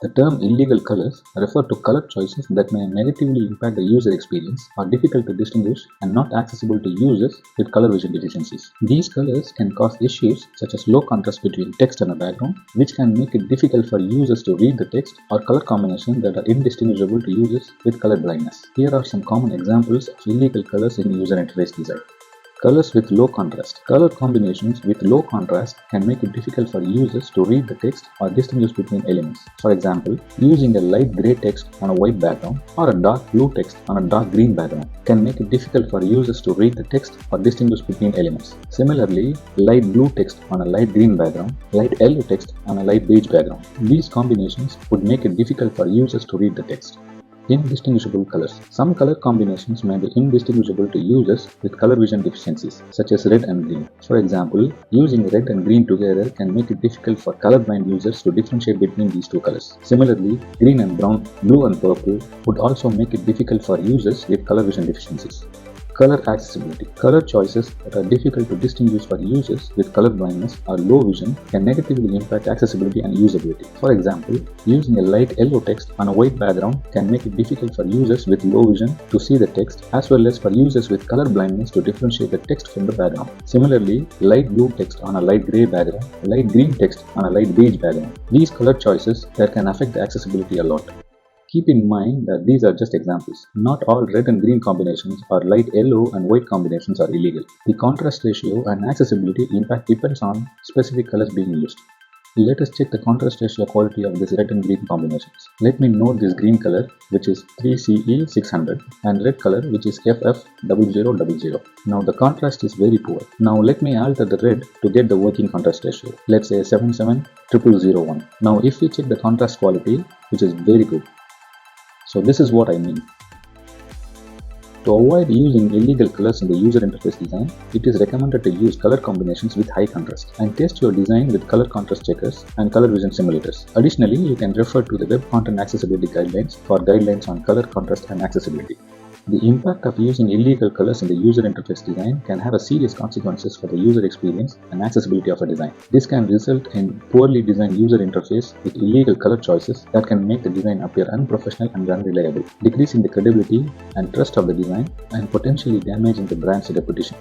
The term illegal colors refer to color choices that may negatively impact the user experience, are difficult to distinguish, and not accessible to users with color vision deficiencies. These colors can cause issues such as low contrast between text and a background, which can make it difficult for users to read the text, or color combinations that are indistinguishable to users with color blindness. Here are some common examples of illegal colors in user interface design. Colors with low contrast. Color combinations with low contrast can make it difficult for users to read the text or distinguish between elements. For example, using a light gray text on a white background or a dark blue text on a dark green background can make it difficult for users to read the text or distinguish between elements. Similarly, light blue text on a light green background, light yellow text on a light beige background. These combinations would make it difficult for users to read the text. Indistinguishable colors. Some color combinations may be indistinguishable to users with color vision deficiencies, such as red and green. For example, using red and green together can make it difficult for colorblind users to differentiate between these two colors. Similarly, green and brown, blue and purple would also make it difficult for users with color vision deficiencies. Color accessibility. Color choices that are difficult to distinguish for users with color blindness or low vision can negatively impact accessibility and usability. For example, using a light yellow text on a white background can make it difficult for users with low vision to see the text, as well as for users with color blindness to differentiate the text from the background. Similarly, light blue text on a light gray background, light green text on a light beige background. These color choices that can affect the accessibility a lot. Keep in mind that these are just examples. Not all red and green combinations or light yellow and white combinations are illegal. The contrast ratio and accessibility impact depends on specific colors being used. Let us check the contrast ratio quality of this red and green combinations. Let me note this green color, which is 3CE600, and red color, which is FF0000. Now the contrast is very poor. Now let me alter the red to get the working contrast ratio. Let's say 770001. Now if we check the contrast quality, which is very good. So this is what I mean. To avoid using illegal colors in the user interface design, it is recommended to use color combinations with high contrast and test your design with color contrast checkers and color vision simulators. Additionally, you can refer to the Web Content Accessibility Guidelines for guidelines on color contrast and accessibility. The impact of using illegal colors in the user interface design can have serious consequences for the user experience and accessibility of a design. This can result in poorly designed user interface with illegal color choices that can make the design appear unprofessional and unreliable, decreasing the credibility and trust of the design and potentially damaging the brand's reputation.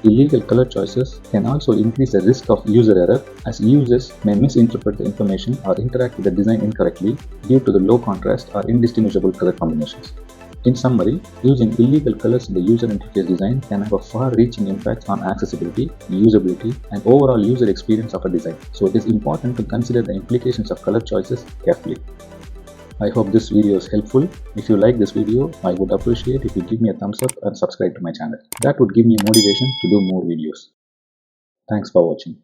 Illegal color choices can also increase the risk of user error, as users may misinterpret the information or interact with the design incorrectly due to the low contrast or indistinguishable color combinations. In summary, using illegal colors in the user interface design can have a far-reaching impact on accessibility, usability, and overall user experience of a design. So it is important to consider the implications of color choices carefully. I hope this video is helpful. If you like this video, I would appreciate if you give me a thumbs up and subscribe to my channel. That would give me motivation to do more videos. Thanks for watching.